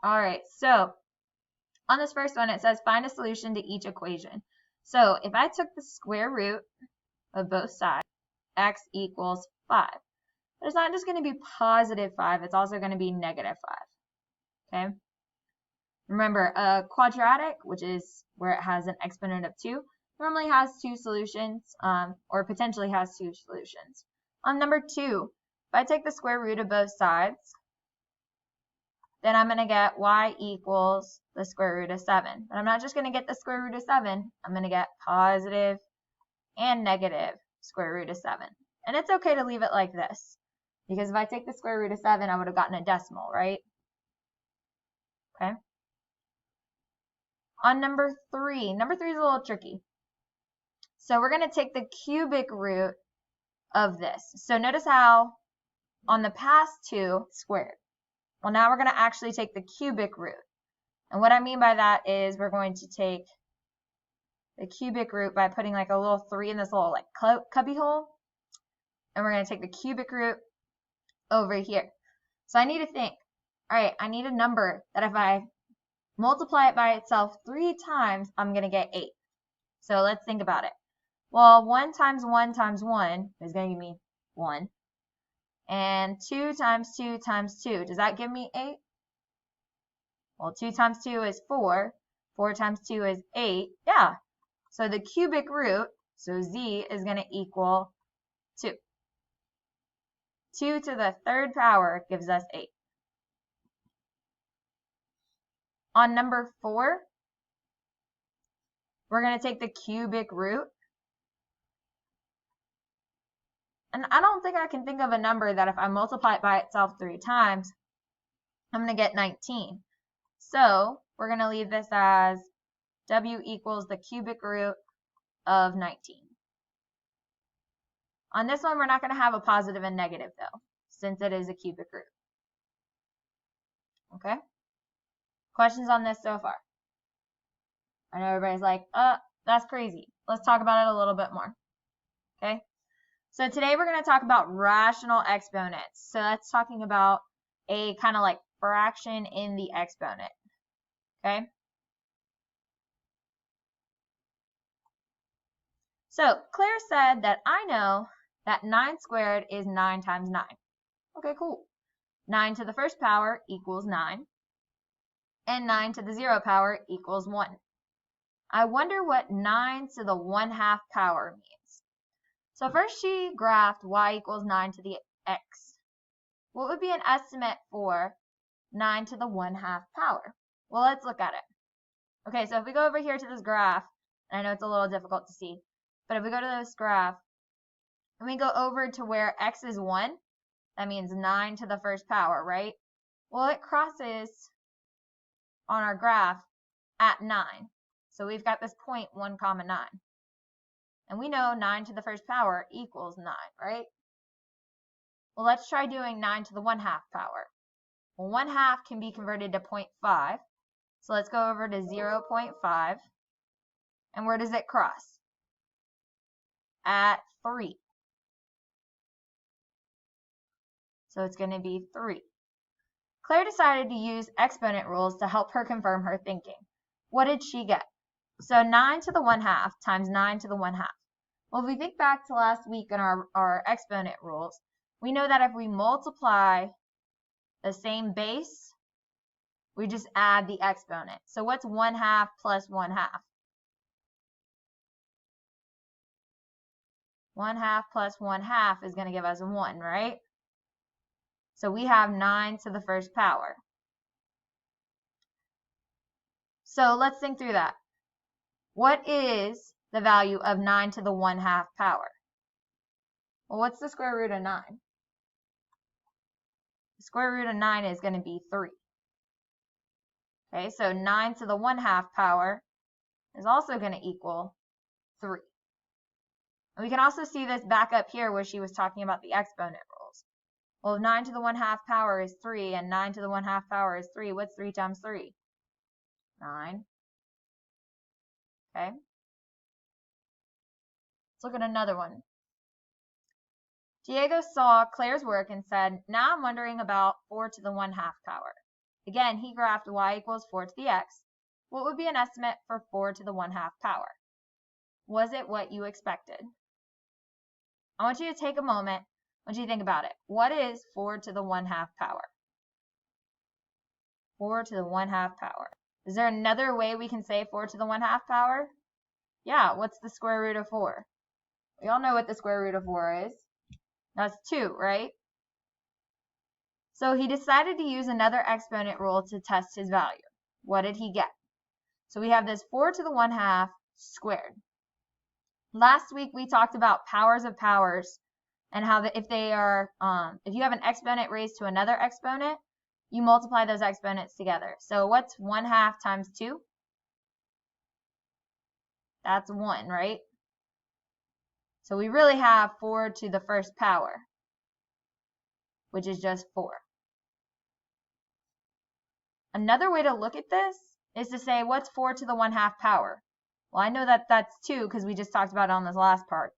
All right, so on this first one, it says find a solution to each equation. So if I took the square root of both sides, x equals 5. But it's not just going to be positive 5, it's also going to be negative 5. Okay? Remember, a quadratic, which is where it has an exponent of 2, normally has two solutions, or potentially has two solutions. On number 2, if I take the square root of both sides, then I'm going to get y equals the square root of 7. But I'm not just going to get the square root of 7, I'm going to get positive and negative square root of 7. And it's okay to leave it like this, because if I take the square root of 7, I would have gotten a decimal, right? Okay. On number 3 is a little tricky. So we're going to take the cubic root of this. So notice how on the past 2 squared. Well, now we're going to actually take the cubic root. And what I mean by that is we're going to take the cubic root by putting like a little 3 in this little like cubby hole. And we're going to take the cubic root over here. So I need to think, all right, I need a number that if I multiply it by itself 3 times, I'm going to get 8. So let's think about it. Well, 1 times 1 times 1 is going to give me 1. And 2 times 2 times 2, does that give me 8? Well, 2 times 2 is 4. 4 times 2 is 8. Yeah. So the cubic root, so z, is going to equal 2. 2 to the third power gives us 8. On number 4, we're going to take the cubic root. And I don't think I can think of a number that if I multiply it by itself 3 times, I'm going to get 19. So we're going to leave this as w equals the cubic root of 19. On this one, we're not going to have a positive and negative, though, since it is a cubic root. Okay? Questions on this so far? I know everybody's like, that's crazy. Let's talk about it a little bit more. Okay? So today we're going to talk about rational exponents. So that's talking about a kind of like fraction in the exponent. Okay? So Claire said that I know that 9 squared is 9 times 9. Okay, cool. 9 to the first power equals 9. And 9 to the 0 power equals 1. I wonder what 9 to the 1/2 power means. So first she graphed y equals 9 to the x. What would be an estimate for 9 to the 1/2 power? Well, let's look at it. Okay, so if we go over here to this graph, and I know it's a little difficult to see, but if we go to this graph, and we go over to where x is 1, that means 9 to the first power, right? Well, it crosses on our graph at 9. So we've got this point 1, 9. And we know 9 to the first power equals 9, right? Well, let's try doing 9 to the 1/2 power. Well, 1/2 can be converted to 0.5. So let's go over to 0.5. And where does it cross? At 3. So it's going to be 3. Claire decided to use exponent rules to help her confirm her thinking. What did she get? So 9 to the 1/2 times 9 to the 1/2. Well, if we think back to last week in our exponent rules, we know that if we multiply the same base, we just add the exponent. So what's 1/2 plus 1/2? 1/2 plus 1/2 is going to give us 1, right? So we have 9 to the first power. So let's think through that. What is the value of 9 to the 1/2 power? Well, what's the square root of 9? The square root of 9 is going to be 3. Okay, so 9 to the 1/2 power is also going to equal 3. And we can also see this back up here where she was talking about the exponent rules. Well, if 9 to the 1/2 power is 3 and 9 to the 1/2 power is 3, what's 3 times 3? 9. Okay. Let's look at another one. Diego saw Claire's work and said, now I'm wondering about 4 to the 1/2 power. again, he graphed y equals 4 to the x. What would be an estimate for 4 to the 1/2 power? Was it what you expected? I want you to take a moment. I want you to think about it. What is 4 to the 1/2 power? 4 to the 1/2 power. Is there another way we can say 4 to the 1/2 power? Yeah, what's the square root of 4? We all know what the square root of 4 is. That's 2, right? So he decided to use another exponent rule to test his value. What did he get? So we have this 4 to the 1/2 squared. Last week we talked about powers of powers and how if you have an exponent raised to another exponent, you multiply those exponents together. So what's 1/2 times 2? That's 1, right? So we really have 4 to the first power, which is just 4. Another way to look at this is to say, what's 4 to the 1/2 power? Well, I know that that's 2 because we just talked about it on this last part.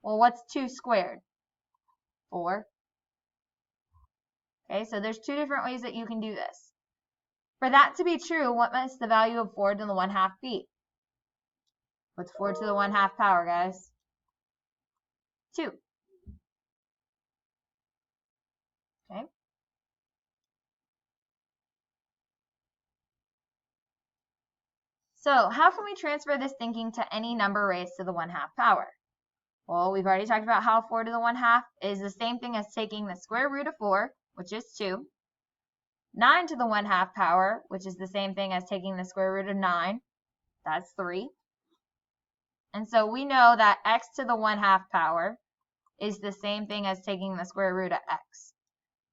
Well, what's 2 squared? 4. Okay, so there's 2 different ways that you can do this. For that to be true, what must the value of 4 to the 1/2 be? What's 4 to the 1/2 power, guys? 2. Okay. So how can we transfer this thinking to any number raised to the 1/2 power? Well, we've already talked about how 4 to the 1/2 is the same thing as taking the square root of 4, which is 2. 9 to the 1/2 power, which is the same thing as taking the square root of 9. That's 3. And so we know that x to the 1/2 power is the same thing as taking the square root of x.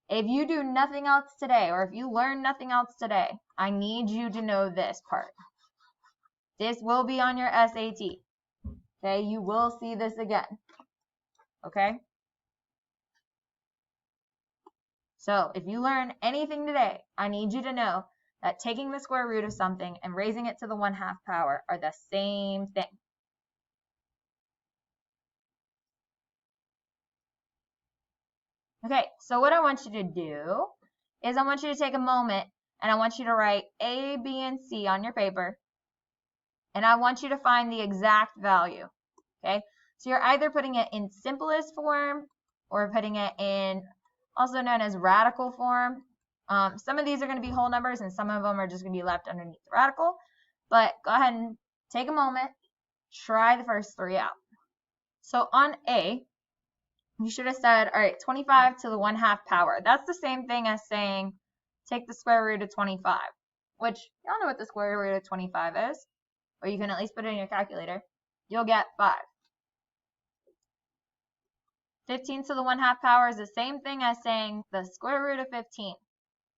If you do nothing else today, or if you learn nothing else today, I need you to know this part. This will be on your SAT. Okay, you will see this again. Okay? So if you learn anything today, I need you to know that taking the square root of something and raising it to the 1/2 power are the same thing. Okay, so what I want you to do is I want you to take a moment and I want you to write A, B, and C on your paper. And I want you to find the exact value. Okay, so you're either putting it in simplest form or putting it in also known as radical form. Some of these are going to be whole numbers and some of them are just going to be left underneath the radical. But go ahead and take a moment, try the first 3 out. So on A, you should have said, all right, 25 to the 1/2 power. That's the same thing as saying take the square root of 25, which y'all know what the square root of 25 is, or you can at least put it in your calculator. You'll get 5. 15 to the 1/2 power is the same thing as saying the square root of 15.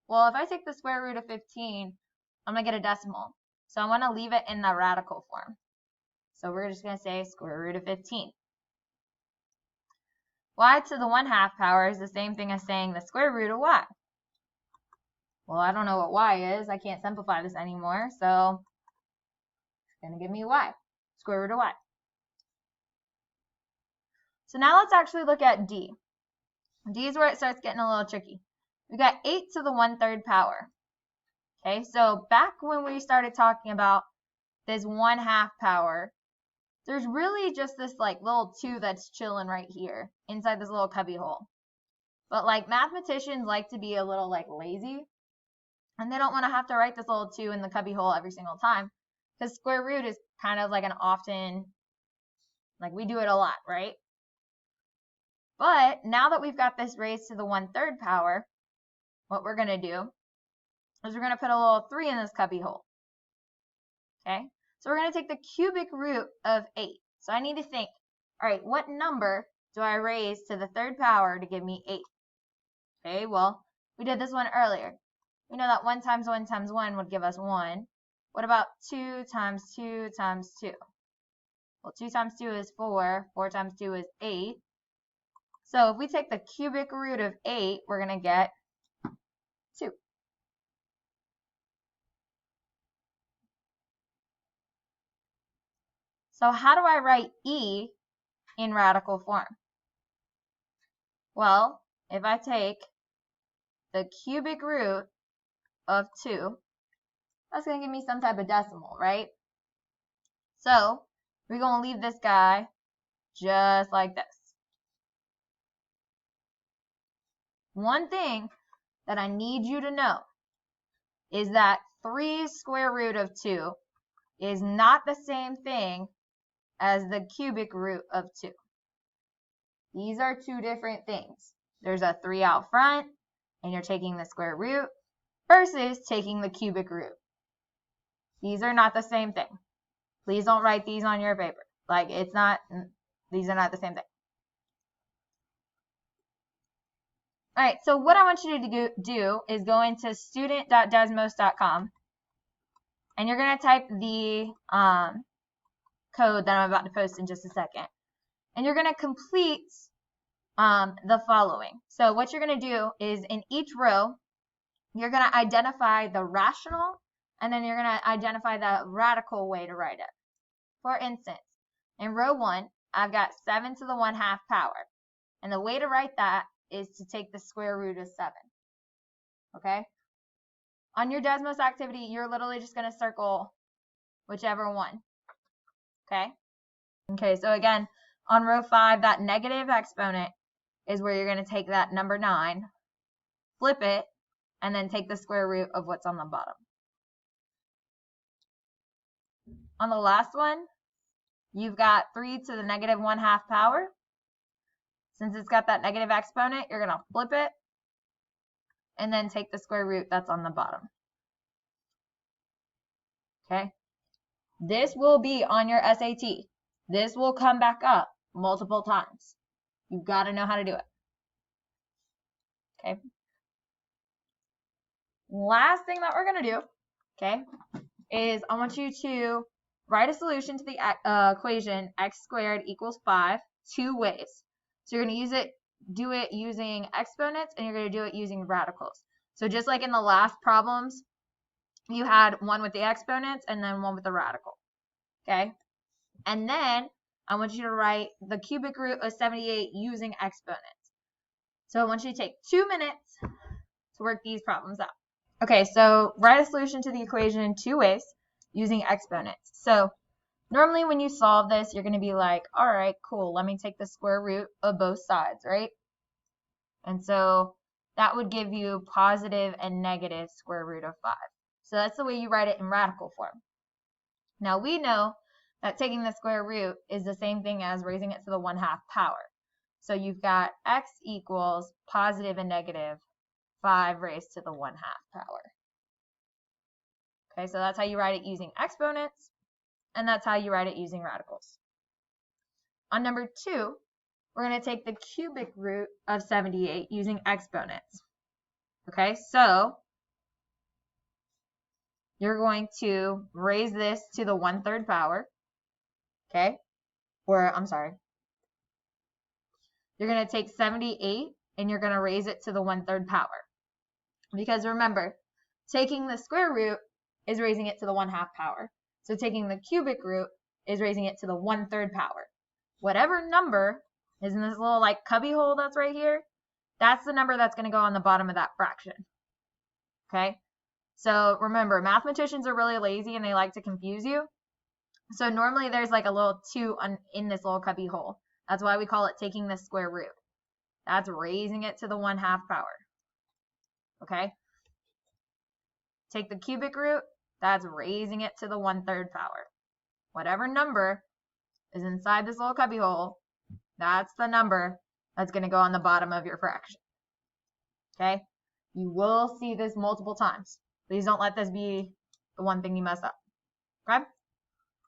Well, if I take the square root of 15, I'm going to get a decimal. So I want to leave it in the radical form. So we're just going to say square root of 15. Y to the 1/2 power is the same thing as saying the square root of y. Well, I don't know what y is. I can't simplify this anymore. So it's going to give me y, square root of y. So now let's actually look at D. D is where it starts getting a little tricky. We've got 8 to the 1/3 power. Okay, so back when we started talking about this 1/2 power, there's really just this like little 2 that's chilling right here inside this little cubby hole. But like mathematicians like to be a little like lazy and they don't want to have to write this little 2 in the cubby hole every single time because square root is kind of like an often, like we do it a lot, right? But now that we've got this raised to the 1/3 power, what we're going to do is we're going to put a little 3 in this cubby hole. Okay, so we're going to take the cubic root of 8. So I need to think, all right, what number do I raise to the 3rd power to give me 8? Okay, well, we did this one earlier. We know that 1 times 1 times 1 would give us 1. What about 2 times 2 times 2? Well, 2 times 2 is 4. 4 times 2 is 8. So if we take the cubic root of 8, we're going to get 2. So how do I write E in radical form? Well, if I take the cubic root of 2, that's going to give me some type of decimal, right? So we're going to leave this guy just like this. One thing that I need you to know is that 3 square root of 2 is not the same thing as the cubic root of 2. These are two different things. There's a 3 out front, and you're taking the square root, versus taking the cubic root. These are not the same thing. Please don't write these on your paper. Like, it's not, these are not the same thing. All right, so what I want you to do is go into student.desmos.com, and you're going to type the code that I'm about to post in just a second. And you're going to complete the following. So what you're going to do is in each row, you're going to identify the rational, and then you're going to identify the radical way to write it. For instance, in row 1, I've got 7 to the 1/2 power. And the way to write that is to take the square root of 7. Okay? On your Desmos activity, you're literally just going to circle whichever one. Okay? Okay, so again, on row 5, that negative exponent is where you're going to take that number 9, flip it, and then take the square root of what's on the bottom. On the last one, you've got 3 to the negative 1/2 power. Since it's got that negative exponent, you're going to flip it, and then take the square root that's on the bottom. Okay? This will be on your SAT. This will come back up multiple times. You've got to know how to do it. Okay? Last thing that we're going to do, okay, is I want you to write a solution to the equation x squared equals 5 two ways. So you're going to do it using exponents, and you're going to do it using radicals. So just like in the last problems, you had one with the exponents and then one with the radical. Okay? And then I want you to write the cubic root of 78 using exponents. So I want you to take 2 minutes to work these problems out. Okay, so write a solution to the equation in 2 ways using exponents. So normally when you solve this, you're going to be like, all right, cool, let me take the square root of both sides, right? And so that would give you positive and negative square root of 5. So that's the way you write it in radical form. Now we know that taking the square root is the same thing as raising it to the 1/2 power. So you've got x equals positive and negative 5 raised to the 1/2 power. Okay, so that's how you write it using exponents, and that's how you write it using radicals. On number 2, we're going to take the cubic root of 78 using exponents. Okay, so you're going to raise this to the 1/3 power. Okay, or I'm sorry. You're going to take 78 and you're going to raise it to the 1/3 power. Because remember, taking the square root is raising it to the 1/2 power. So taking the cubic root is raising it to the 1/3 power. Whatever number is in this little like cubby hole that's right here, that's the number that's going to go on the bottom of that fraction. Okay? So remember, mathematicians are really lazy and they like to confuse you. So normally there's like a little 2 in this little cubby hole. That's why we call it taking the square root. That's raising it to the 1/2 power. Okay? Take the cubic root, that's raising it to the 1/3 power. Whatever number is inside this little cubby hole, that's the number that's going to go on the bottom of your fraction. Okay? You will see this multiple times. Please don't let this be the one thing you mess up. Okay?